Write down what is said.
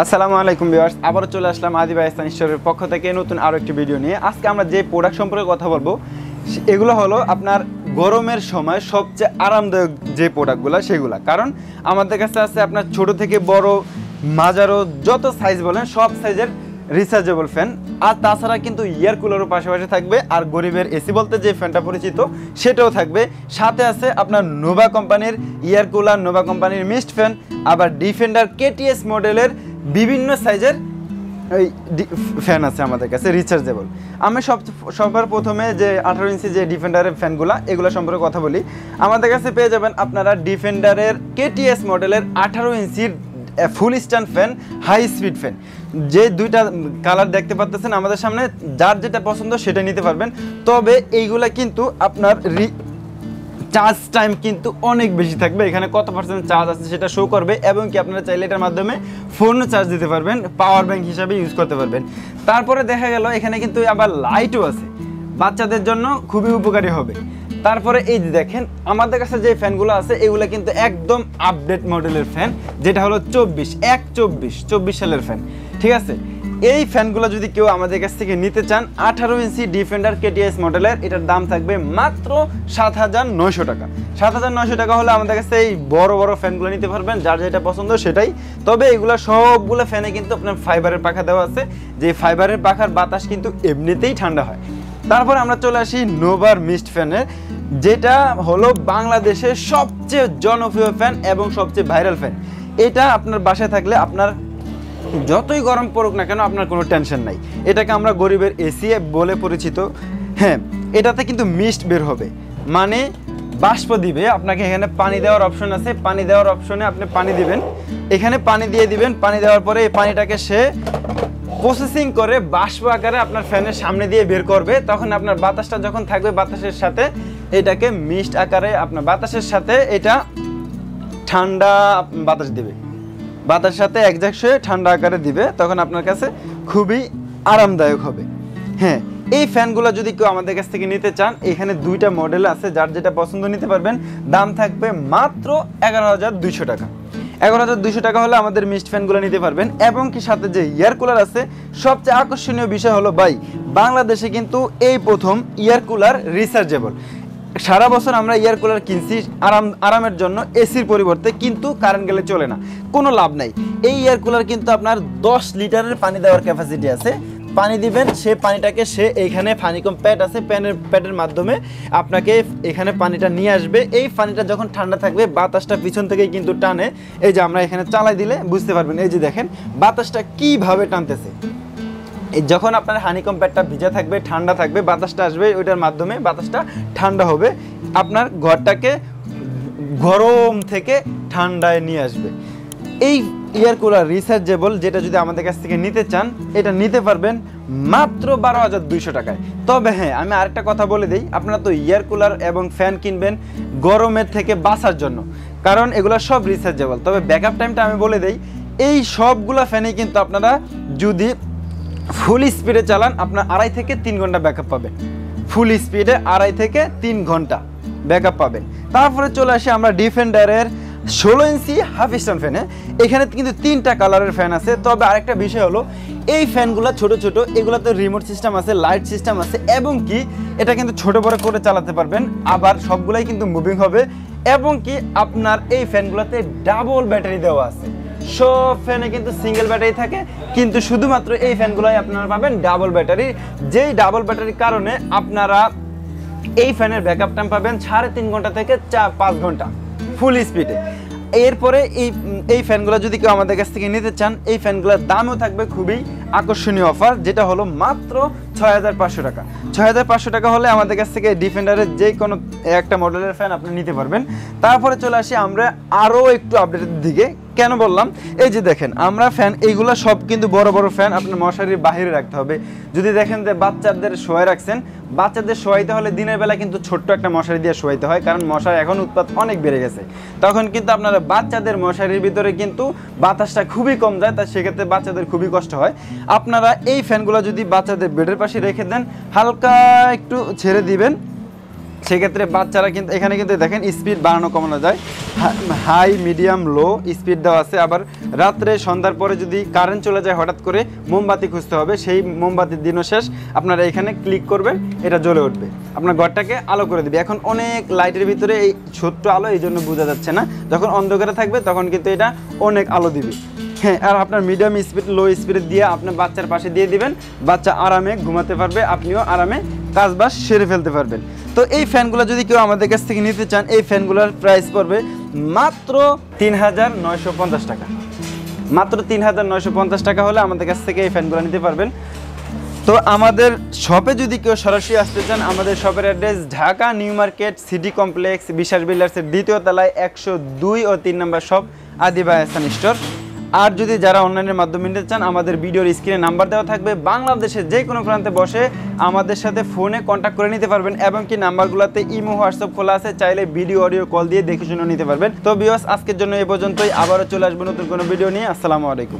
আসসালামু আলাইকুম ভিউয়ার্স, আবারও চলে আসলাম আদি ভাই স্থান স্টোরের পক্ষ থেকে নতুন আরও একটি ভিডিও নিয়ে। আজকে আমরা যে প্রোডাক্ট সম্পর্কে কথা বলবো এগুলো হলো আপনার গরমের সময় সবচেয়ে আরামদায়ক যে প্রোডাক্টগুলো সেগুলো। কারণ আমাদের কাছে আছে আপনার ছোট থেকে বড় মাঝারো যত সাইজ বলেন সব সাইজের রিচার্জেবল ফ্যান। আর তাছাড়া কিন্তু এয়ার কুলারও পাশাপাশি থাকবে, আর গরিবের এসি বলতে যে ফ্যানটা পরিচিত সেটাও থাকবে। সাথে আছে আপনার নোভা কোম্পানির এয়ার কুলার, নোভা কোম্পানির মিস্ট ফ্যান, আবার ডিফেন্ডার কেটিএস মডেলের বিভিন্ন সাইজের এই ফ্যান আছে আমাদের কাছে রিচার্জেবল। আমি সবার প্রথমে যে 18 ইঞ্চি যে ডিফেন্ডারের ফ্যানগুলো এগুলো সম্পর্কে কথা বলি। আমাদের কাছে পেয়ে যাবেন আপনারা ডিফেন্ডারের কেটিএস মডেলের 18 ইঞ্চির full stand fan, high speed fan. যে দুইটা কালার দেখতে পাচ্ছেন আমাদের সামনে, যার যেটা পছন্দ সেটা নিতে পারবেন। তবে এইগুলা কিন্তু আপনার চার্জ টাইম কিন্তু অনেক বেশি থাকবে। এখানে কত পার্সেন্ট চার্জ আছে সেটা শো করবে, এবং কি আপনারা চাইলে এটার মাধ্যমে ফোনও চার্জ দিতে পারবেন, পাওয়ার ব্যাংক হিসাবে ইউজ করতে পারবেন। তারপরে দেখা গেল এখানে কিন্তু আবার লাইটও আছে, বাচ্চাদের জন্য খুবই উপকারী হবে। তারপরে এই যে দেখেন আমাদের কাছে যে ফ্যানগুলো আছে এগুলো কিন্তু একদম আপডেট মডেলের ফ্যান, যেটা হলো 24 সালের ফ্যান, ঠিক আছে। এই ফ্যানগুলো যদি কেউ আমাদের কাছ থেকে নিতে চান 18 ইঞ্চি ডিফেন্ডার কেটিএস মডেলের, এটার দাম থাকবে মাত্র 7,900 টাকা। 7,900 টাকা হলে আমাদের কাছে এই বড় বড় ফ্যানগুলো নিতে পারবেন, যার যেটা পছন্দ সেটাই। তবে এগুলো সবগুলো ফ্যানে কিন্তু আপনার ফাইবারের পাখা দেওয়া আছে, যে ফাইবারের পাখার বাতাস কিন্তু এমনিতেই ঠান্ডা হয়। তারপরে আমরা চলে আসি নোভার মিস্ট ফ্যানের, যেটা হলো বাংলাদেশের সবচেয়ে জনপ্রিয় ফ্যান এবং সবচেয়ে ভাইরাল ফ্যান। এটা আপনার বাসায় থাকলে আপনার যতই গরম পড়ুক না কেন আপনার কোনো টেনশন নাই। এটাকে আমরা গরিবের এসি বলে পরিচিত। হ্যাঁ, এটাতে কিন্তু মিস্ট বের হবে, মানে বাষ্প দিবে। আপনাকে এখানে পানি দেওয়ার অপশন আছে, পানি দেওয়ার অপশনে আপনি পানি দিবেন, এখানে পানি দিয়ে দিবেন। পানি দেওয়ার পরে এই পানিটাকে সে প্রসেসিং করে বাষ্প আকারে আপনার ফ্যানের সামনে দিয়ে বের করবে। তখন আপনার বাতাসটা যখন থাকবে বাতাসের সাথে এটাকে মিস্ট আকারে আপনার বাতাসের সাথে এটা ঠান্ডা বাতাস দিবে, বাতাসের সাথে একজাক্ট হয়ে ঠান্ডা আকারে দিবে, তখন আপনার কাছে খুবই আরামদায়ক হবে। হ্যাঁ, এই ফ্যানগুলো যদি কেউ আমাদের কাছ থেকে নিতে চান এখানে দুইটা মডেল আছে, যার যেটা পছন্দ নিতে পারবেন। দাম থাকবে মাত্র 11,200 টাকা। 11,200 টাকা হলে আমাদের মিস্ট ফ্যানগুলো নিতে পারবেন। এবং কি সাথে যে এয়ার কুলার আছে, সবচেয়ে আকর্ষণীয় বিষয় হলো ভাই, বাংলাদেশে কিন্তু এই প্রথম এয়ার কুলার রিচার্জেবল। সারা বছর আমরা এয়ার কুলার কিনছি আরামের জন্য এসির পরিবর্তে, কিন্তু কারেন্ট গেলে চলে না, কোনো লাভ নাই। এই এয়ার কুলার কিন্তু আপনার 10 লিটারের পানি দেওয়ার ক্যাপাসিটি আছে। পানি দিবেন, সে পানিটাকে সে এইখানে ফানিকম প্যাড আছে, প্যাডের মাধ্যমে আপনাকে এখানে পানিটা নিয়ে আসবে। এই পানিটা যখন ঠান্ডা থাকবে বাতাসটা পিছন থেকেই কিন্তু টানে। এই যে আমরা এখানে চালাই দিলে বুঝতে পারবেন, এই যে দেখেন বাতাসটা কিভাবে টানতেছে। যখন আপনার হানিকম প্যাডটা ভিজা থাকবে, ঠান্ডা থাকবে, বাতাসটা আসবে, ওইটার মাধ্যমে বাতাসটা ঠান্ডা হবে, আপনার ঘরটাকে গরম থেকে ঠান্ডায় নিয়ে আসবে। এই এয়ার কুলার রিচার্জেবল যেটা যদি আমাদের কাছ থেকে নিতে চান এটা নিতে পারবেন মাত্র 12,200 টাকায়। তবে হ্যাঁ, আমি আরেকটা কথা বলে দিই, আপনারা তো এয়ার কুলার এবং ফ্যান কিনবেন গরমের থেকে বাঁচার জন্য, কারণ এগুলো সব রিচার্জেবল। তবে ব্যাকআপ টাইমটা আমি বলে দিই, এই সবগুলো ফ্যানেই কিন্তু আপনারা যদি ফুল স্পিডে চালান আপনার 2.5 থেকে 3 ঘন্টা ব্যাকআপ পাবেন। ফুল স্পিডে 2.5 থেকে 3 ঘন্টা ব্যাকআপ পাবেন। তারপরে চলে আসি আমরা ডিফেন্ডারের 16 ইঞ্চি হাফ স্ট্যান্ড ফ্যানে। এখানে কিন্তু 3টা কালারের ফ্যান আছে। তবে আরেকটা বিষয় হলো এই ফ্যানগুলো ছোট ছোট, এগুলোতে রিমোট সিস্টেম আছে, লাইট সিস্টেম আছে, এবং কি এটা কিন্তু ছোট বড় করে চালাতে পারবেন। আবার সবগুলাই কিন্তু মুভিং হবে, এবং কি আপনার এই ফ্যানগুলোতে ডাবল ব্যাটারি দেওয়া আছে। সব ফ্যানে কিন্তু সিঙ্গেল ব্যাটারি থাকে, কিন্তু শুধুমাত্র এই ফ্যানগুলোই আপনারা পাবেন ডাবল ব্যাটারি। যেই ডাবল ব্যাটারির কারণে আপনারা এই ফ্যানের ব্যাকআপ টাইম পাবেন 3.5 ঘন্টা থেকে 5 ঘন্টা ফুল স্পিডে। এরপরে এই ফ্যানগুলো যদি কেউ আমাদের কাছ থেকে নিতে চান এই ফ্যানগুলোর দামও থাকবে খুবই আকর্ষণীয় অফার, যেটা হলো মাত্র 6,500 টাকা। 6,500 টাকা হলে আমাদের কাছ থেকে ডিফেন্ডারের যে কোনো একটা মডেলের ফ্যান আপনি নিতে পারবেন। তারপরে চলে আসি আমরা আরও একটু আপডেটের দিকে। কেন বললাম, এই যে দেখেন আমরা ফ্যান এইগুলো সব কিন্তু বড় বড় ফ্যান, আপনার মশারির বাইরে রাখতে হবে। যদি দেখেন যে বাচ্চাদের শোয়াই রাখছেন, বাচ্চাদের শোয়াইতে হলে দিনের বেলা কিন্তু ছোট্ট একটা মশারি দিয়ে শোয়াইতে হয়, কারণ মশার এখন উৎপাত অনেক বেড়ে গেছে। তখন কিন্তু আপনারা বাচ্চাদের মশারির ভিতরে কিন্তু বাতাসটা খুবই কম যায়, তাই সেক্ষেত্রে বাচ্চাদের খুবই কষ্ট হয়। আপনারা এই ফ্যানগুলো যদি বাচ্চাদের বেডের পাশে রেখে দেন, হালকা একটু ছেড়ে দিবেন, সেক্ষেত্রে বাচ্চারা কিন্তু এখানে কিন্তু দেখেন স্পিড বাড়ানো কমানো যায়, হাই মিডিয়াম লো স্পিড দেওয়া আছে। আবার রাত্রে সন্ধ্যার পরে যদি কারেন্ট চলে যায় হঠাৎ করে মোমবাতি খুঁজতে হবে, সেই মোমবাতির দিনও শেষ, আপনারা এখানে ক্লিক করবেন, এটা জ্বলে উঠবে, আপনার ঘরটাকে আলো করে দিবে। এখন অনেক লাইটের ভিতরে এই ছোট্ট আলো, এই জন্য বোঝা যাচ্ছে না, যখন অন্ধকারে থাকবে তখন কিন্তু এটা অনেক আলো দিবে। হ্যাঁ, আর আপনার মিডিয়াম স্পিড লো স্পিড দিয়ে আপনার বাচ্চার পাশে দিয়ে দিবেন, বাচ্চা আরামে ঘুমাতে পারবে, আপনিও আরামে কাজবাজ সেরে ফেলতে পারবেন। তো এই ফ্যানগুলো যদি কেউ আমাদের কাছ থেকে নিতে চান, এই ফ্যানগুলোর প্রাইস পড়বে মাত্র ৩,৯৫০ টাকা। মাত্র ৩,৯৫০ টাকা হলে আমাদের কাছ থেকে এই ফ্যানগুলো নিতে পারবেন। তো আমাদের শপে যদি কেউ সরাসরি আসতে চান, আমাদের শপের address Dhaka new market city complex বিশ্বাস বিল্ডার্সের ২য় তলায় ১০২ ও ৩ নম্বর শপ আদি বাই আহসান স্টোর। আর যদি যারা অনলাইনের মাধ্যমে নিতে চান, আমাদের ভিডিওর স্ক্রিনে নাম্বার দেওয়া থাকবে, বাংলাদেশের যে কোনো প্রান্তে বসে আমাদের সাথে ফোনে কন্ট্যাক্ট করে নিতে পারবেন, এবং কি নাম্বারগুলোতে ইমো হোয়াটসঅ্যাপ খোলা আছে, চাইলে ভিডিও অডিও কল দিয়ে দেখে শুনে নিতে পারবেন। তো ভিউয়ার্স, আজকের জন্য এই পর্যন্তই, আবারও চলে আসবো নতুন কোনো ভিডিও নিয়ে। আসসালামু আলাইকুম।